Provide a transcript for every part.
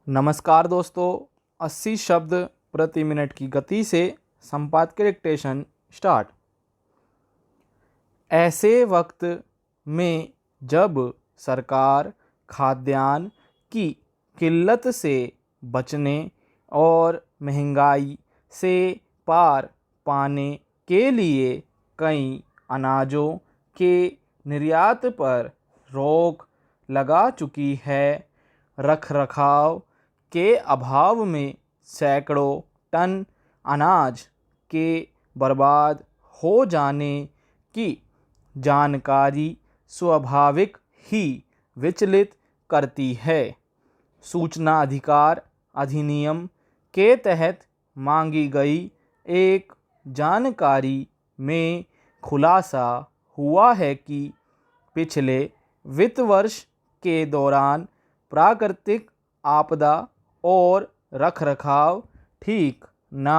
नमस्कार दोस्तों। 80 शब्द प्रति मिनट की गति से संपादकीय डिक्टेशन स्टार्ट। ऐसे वक्त में जब सरकार खाद्यान्न की किल्लत से बचने और महंगाई से पार पाने के लिए कई अनाजों के निर्यात पर रोक लगा चुकी है, रखरखाव के अभाव में सैकड़ों टन अनाज के बर्बाद हो जाने की जानकारी स्वाभाविक ही विचलित करती है। सूचना अधिकार अधिनियम के तहत मांगी गई एक जानकारी में खुलासा हुआ है कि पिछले वित्त वर्ष के दौरान प्राकृतिक आपदा और रखरखाव ठीक न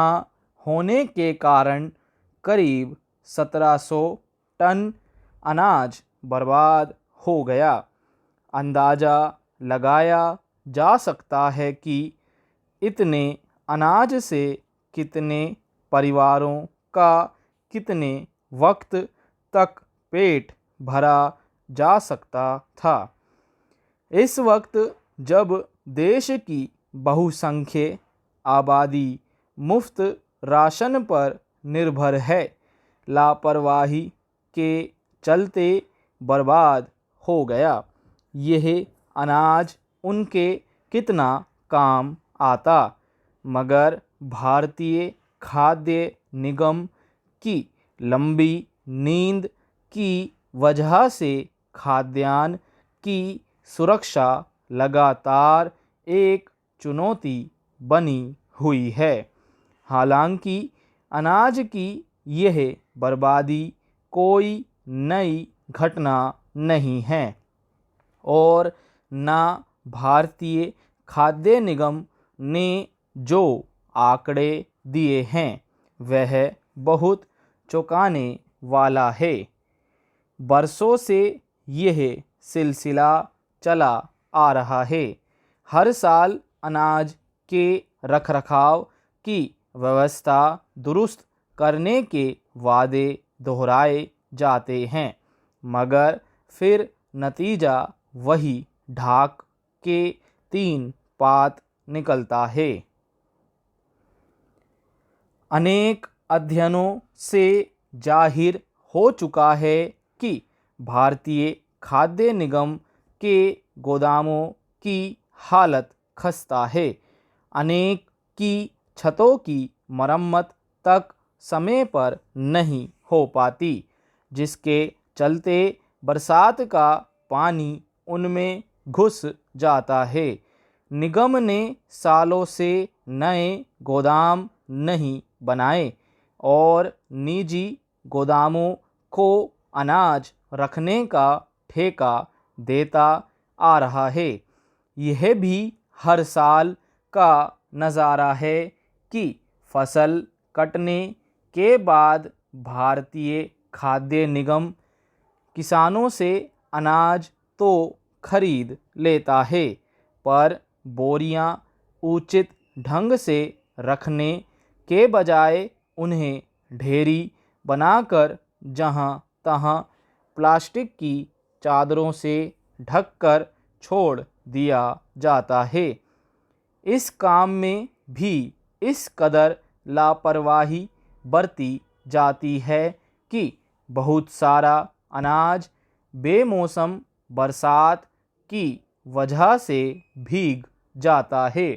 होने के कारण करीब 1700 टन अनाज बर्बाद हो गया। अंदाज़ा लगाया जा सकता है कि इतने अनाज से कितने परिवारों का कितने वक्त तक पेट भरा जा सकता था। इस वक्त जब देश की बहुसंख्यक आबादी मुफ्त राशन पर निर्भर है, लापरवाही के चलते बर्बाद हो गया। यह अनाज उनके कितना काम आता, मगर भारतीय खाद्य निगम की लंबी नींद की वजह से खाद्यान्न की सुरक्षा लगातार एक चुनौती बनी हुई है। हालांकि अनाज की यह बर्बादी कोई नई घटना नहीं है और न भारतीय खाद्य निगम ने जो आंकड़े दिए हैं वह बहुत चौंकाने वाला है। बरसों से यह सिलसिला चला आ रहा है। हर साल अनाज के रखरखाव की व्यवस्था दुरुस्त करने के वादे दोहराए जाते हैं, मगर फिर नतीजा वही ढाक के 3 पात निकलता है। अनेक अध्ययनों से जाहिर हो चुका है कि भारतीय खाद्य निगम के गोदामों की हालत खस्ता है। अनेक की छतों की मरम्मत तक समय पर नहीं हो पाती, जिसके चलते बरसात का पानी उनमें घुस जाता है। निगम ने सालों से नए गोदाम नहीं बनाए और निजी गोदामों को अनाज रखने का ठेका देता आ रहा है। यह भी हर साल का नज़ारा है कि फसल कटने के बाद भारतीय खाद्य निगम किसानों से अनाज तो खरीद लेता है, पर बोरियां उचित ढंग से रखने के बजाय उन्हें ढेरी बनाकर जहां तहां प्लास्टिक की चादरों से ढककर छोड़ दिया जाता है। इस काम में भी इस कदर लापरवाही बरती जाती है कि बहुत सारा अनाज बेमौसम बरसात की वजह से भीग जाता है।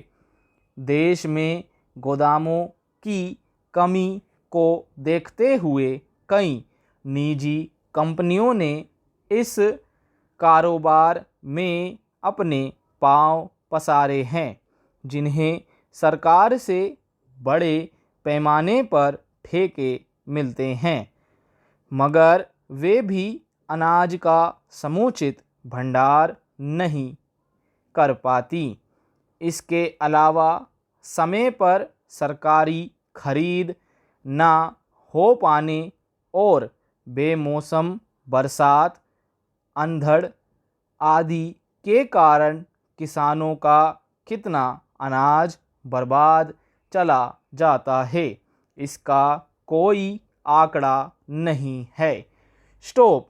देश में गोदामों की कमी को देखते हुए कई निजी कंपनियों ने इस कारोबार में अपने पांव पसारे हैं, जिन्हें सरकार से बड़े पैमाने पर ठेके मिलते हैं, मगर वे भी अनाज का समुचित भंडार नहीं कर पाती। इसके अलावा समय पर सरकारी खरीद ना हो पाने और बेमौसम बरसात, अंधड़ आदि के कारण किसानों का कितना अनाज बर्बाद चला जाता है? इसका कोई आंकड़ा नहीं है। स्टॉप।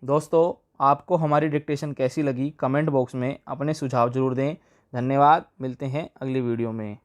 दोस्तों, आपको हमारी डिक्टेशन कैसी लगी कमेंट बॉक्स में अपने सुझाव जरूर दें। धन्यवाद। मिलते हैं अगली वीडियो में।